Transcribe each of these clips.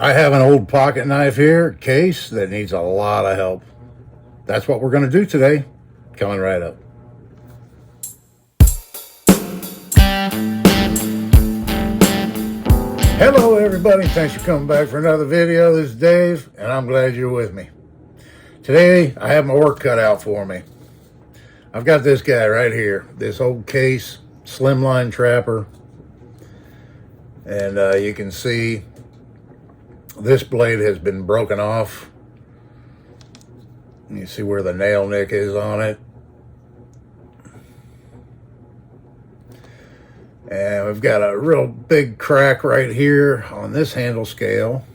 I have an old pocket knife here, case, that needs a lot of help. That's what we're going to do today. Coming right up. Hello everybody, thanks for coming back for another video. This is Dave, and I'm glad you're with me. Today, I have my work cut out for me. I've got this guy right here, this old case, Slimline Trapper. And you can see this blade has been broken off. You see where the nail nick is on it. And we've got a real big crack right here on this handle scale.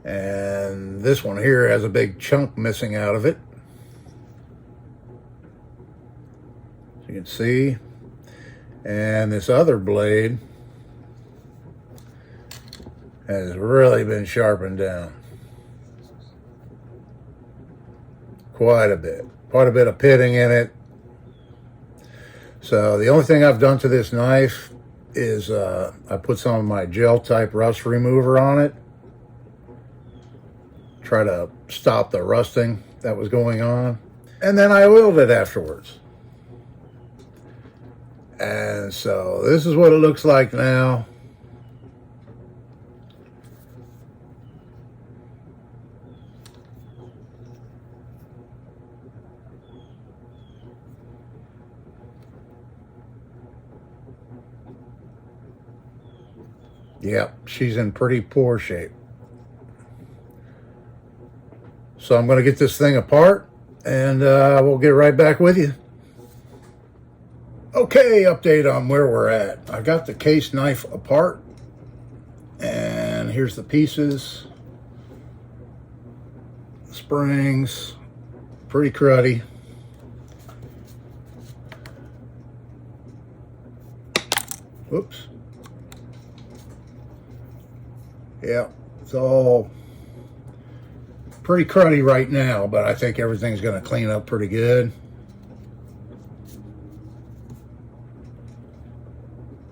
And this one here has a big chunk missing out of it. As you can see. And this other blade has really been sharpened down. Quite a bit of pitting in it. So the only thing I've done to this knife is I put some of my gel type rust remover on it. Try to stop the rusting that was going on. And then I oiled it afterwards. And so this is what it looks like now. Yep, she's in pretty poor shape. So I'm going to get this thing apart, and we'll get right back with you. Okay, update on where we're at. I got the case knife apart, and here's the pieces. Springs, pretty cruddy. Whoops. Yeah, it's all pretty cruddy right now, but I think everything's going to clean up pretty good.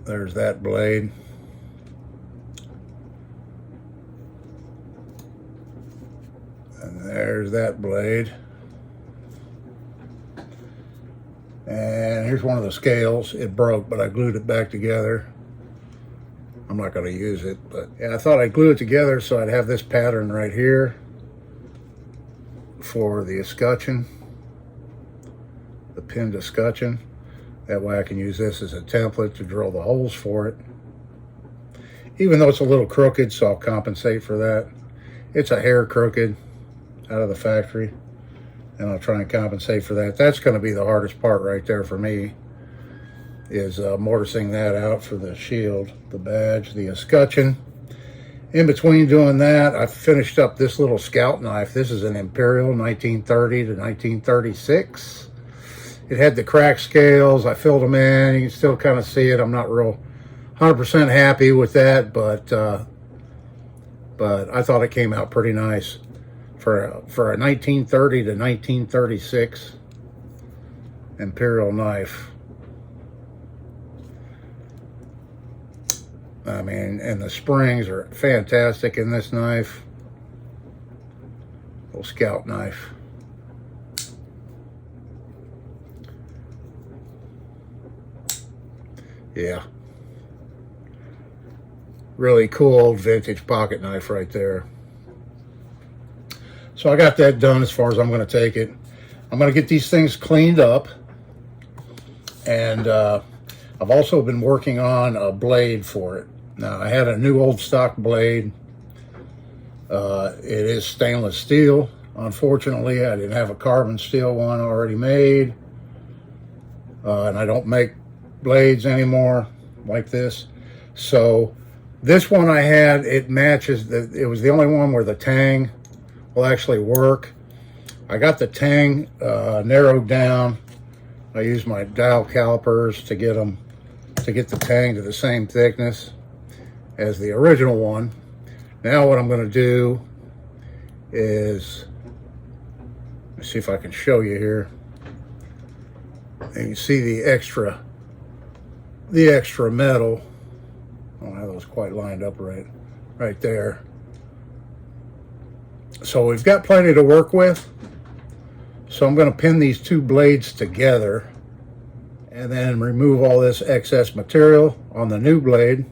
There's that blade. And there's that blade. And here's one of the scales. It broke, but I glued it back together. I'm not going to use it, but yeah, I thought I'd glue it together so I'd have this pattern right here for the escutcheon, the pinned escutcheon. That way I can use this as a template to drill the holes for it. Even though it's a little crooked, so I'll compensate for that. It's a hair crooked out of the factory, and I'll try and compensate for that. That's going to be the hardest part right there for me, is mortising that out for the shield, the badge, the escutcheon. In between doing that, I finished up this little scout knife. This is an Imperial 1930 to 1936. It had the crack scales. I filled them in. You can still kind of see it. I'm not real 100% happy with that, but I thought it came out pretty nice for a 1930 to 1936 Imperial knife. I mean, and the springs are fantastic in this knife. Little scout knife. Yeah. Really cool old vintage pocket knife right there. So I got that done as far as I'm going to take it. I'm going to get these things cleaned up. And I've also been working on a blade for it. Now, I had a new old stock blade. It is stainless steel. Unfortunately, I didn't have a carbon steel one already made. And I don't make blades anymore like this. So this one I had, it matches. It was the only one where the tang will actually work. I got the tang narrowed down. I used my dial calipers to get the tang to the same thickness as the original one. Now what I'm going to do is, let's see if I can show you here. And you can see the extra metal. I don't have those quite lined up right there. So we've got plenty to work with. So I'm going to pin these two blades together and then remove all this excess material on the new blade.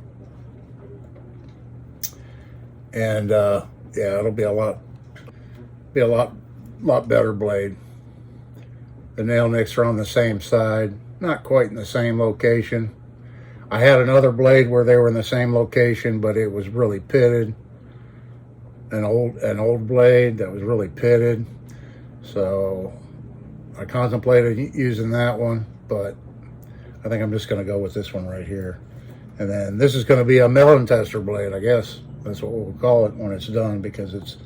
And yeah, it'll be a lot better blade. The nail nicks are on the same side, not quite in the same location. I had another blade where they were in the same location, but it was really pitted. An old blade that was really pitted. So I contemplated using that one, but I think I'm just going to go with this one right here. And then this is going to be a melon tester blade, I guess. That's what we'll call it when it's done, because it's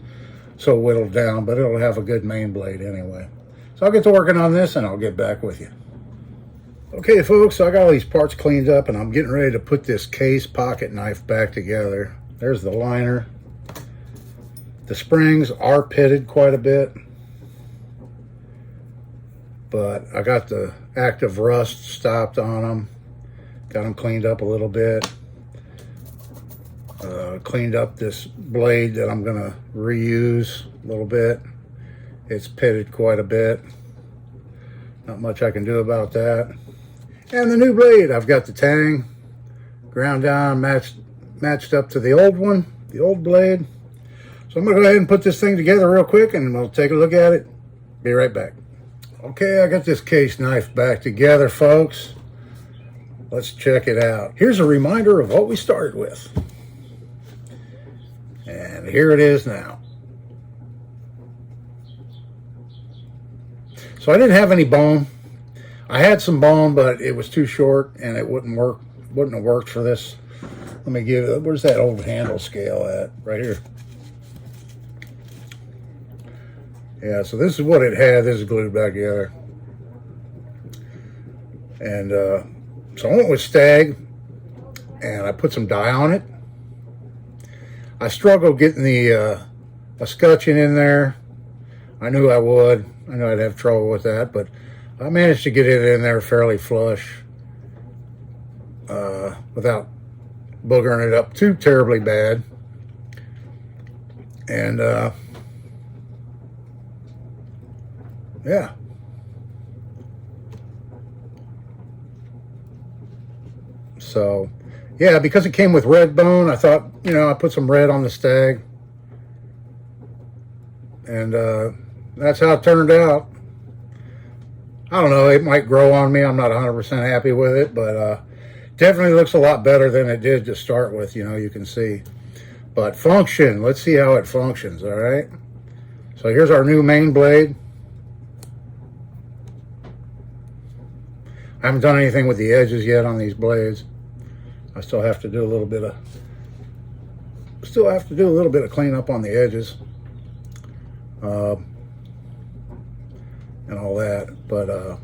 so whittled down, but it'll have a good main blade anyway. So I'll get to working on this and I'll get back with you. Okay folks, so I got all these parts cleaned up and I'm getting ready to put this case pocket knife back together. There's the liner. The springs are pitted quite a bit, but I got the active rust stopped on them. Got them cleaned up a little bit. Cleaned up this blade that I'm gonna reuse a little bit. It's pitted quite a bit. Not much I can do about that. And the new blade, I've got the tang ground down, matched up to the old one, the old blade. So I'm gonna go ahead and put this thing together real quick and we'll take a look at it. Be right back. Okay, I got this case knife back together, folks. Let's check it out. Here's a reminder of what we started with. And here it is now. So I didn't have any bone. I had some bone, but it was too short and it wouldn't have worked for this. Let me give it, where's that old handle scale at? Right here. Yeah, so this is what it had. This is glued back together. And so I went with Stag and I put some dye on it. I struggled getting the escutcheon in there. I knew I would. I knew I'd have trouble with that, but I managed to get it in there fairly flush without boogering it up too terribly bad. And yeah. So, yeah, because it came with red bone, I thought, you know, I put some red on the Stag. And that's how it turned out. I don't know, it might grow on me. I'm not 100% happy with it, but definitely looks a lot better than it did to start with, you know, you can see. But function, let's see how it functions, all right? So here's our new main blade. I haven't done anything with the edges yet on these blades. I still have to do a little bit of cleanup on the edges. And all that, but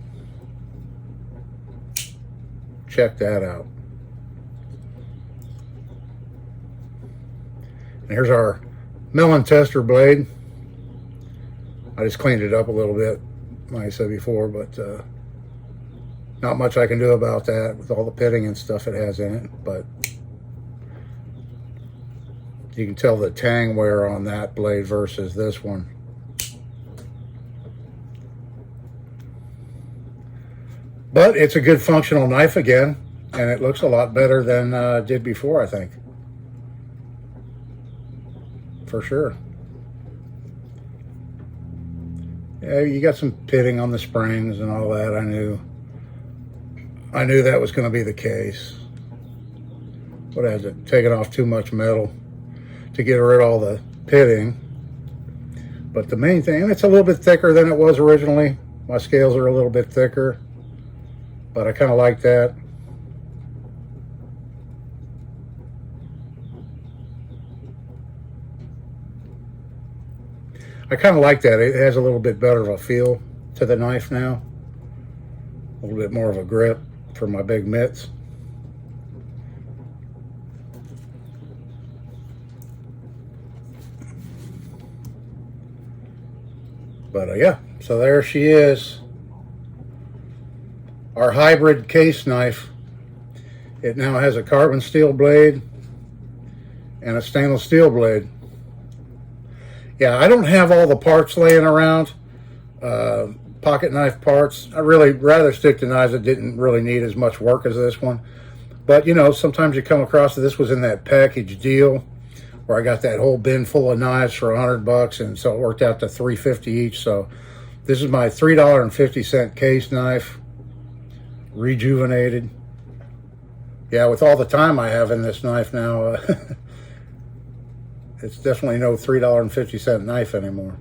check that out. And here's our melon tester blade. I just cleaned it up a little bit, like I said before, but not much I can do about that with all the pitting and stuff it has in it, but you can tell the tang wear on that blade versus this one. But it's a good functional knife again, and it looks a lot better than it did before, I think. For sure. Yeah, you got some pitting on the springs and all that. I knew that was going to be the case. But I had taken off too much metal to get rid of all the pitting. But the main thing, and it's a little bit thicker than it was originally. My scales are a little bit thicker, but I kind of like that. I kind of like that. It has a little bit better of a feel to the knife now. A little bit more of a grip for my big mitts. But yeah, so there she is. Our hybrid case knife. It now has a carbon steel blade and a stainless steel blade. Yeah, I don't have all the parts laying around, pocket knife parts. I really rather stick to knives that didn't really need as much work as this one. But, you know, sometimes you come across it. This was in that package deal where I got that whole bin full of knives for $100, and so it worked out to $3.50 each. So this is my $3.50 case knife, rejuvenated. Yeah, with all the time I have in this knife now, it's definitely no $3.50 knife anymore.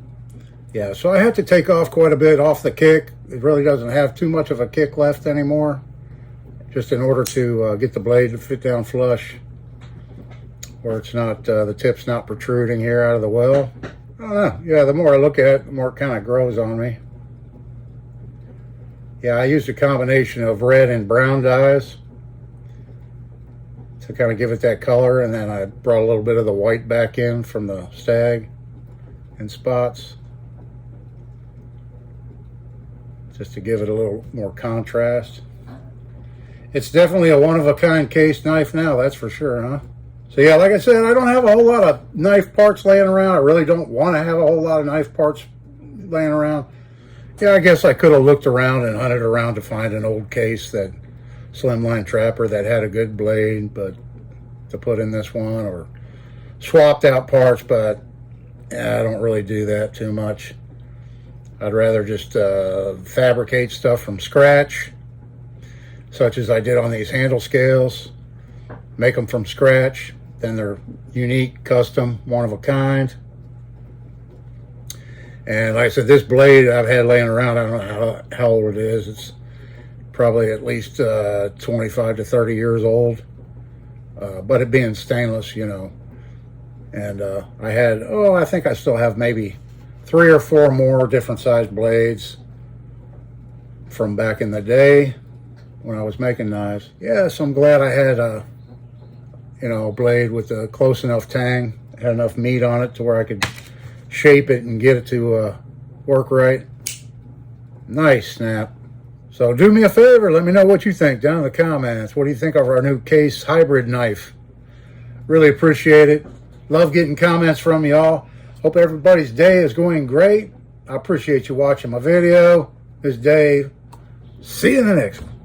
Yeah, so I had to take off quite a bit off the kick. It really doesn't have too much of a kick left anymore, just in order to get the blade to fit down flush, where it's not, the tip's not protruding here out of the well. I don't know. Yeah, the more I look at it, the more it kind of grows on me. Yeah, I used a combination of red and brown dyes to kind of give it that color, and then I brought a little bit of the white back in from the stag in spots, just to give it a little more contrast. It's definitely a one-of-a-kind case knife now, that's for sure, huh? So yeah, like I said, I don't have a whole lot of knife parts laying around. I really don't want to have a whole lot of knife parts laying around. Yeah, I guess I could have looked around and hunted around to find an old case, that Slimline Trapper that had a good blade, but to put in this one, or swapped out parts, but yeah, I don't really do that too much. I'd rather just fabricate stuff from scratch, such as I did on these handle scales. Make them from scratch, then they're unique, custom, one of a kind. And like I said, this blade I've had laying around, I don't know how old it is. It's probably at least 25 to 30 years old. But it being stainless, you know. And I had, I think I still have maybe 3 or 4 more different sized blades from back in the day when I was making knives. Yeah, so I'm glad I had a blade with a close enough tang, had enough meat on it to where I could shape it and get it to work right. Nice snap. So do me a favor, let me know what you think down in the comments. What do you think of our new case hybrid knife? Really appreciate it. Love getting comments from y'all. Hope everybody's day is going great. I appreciate you watching my video. This is Dave. See you in the next one.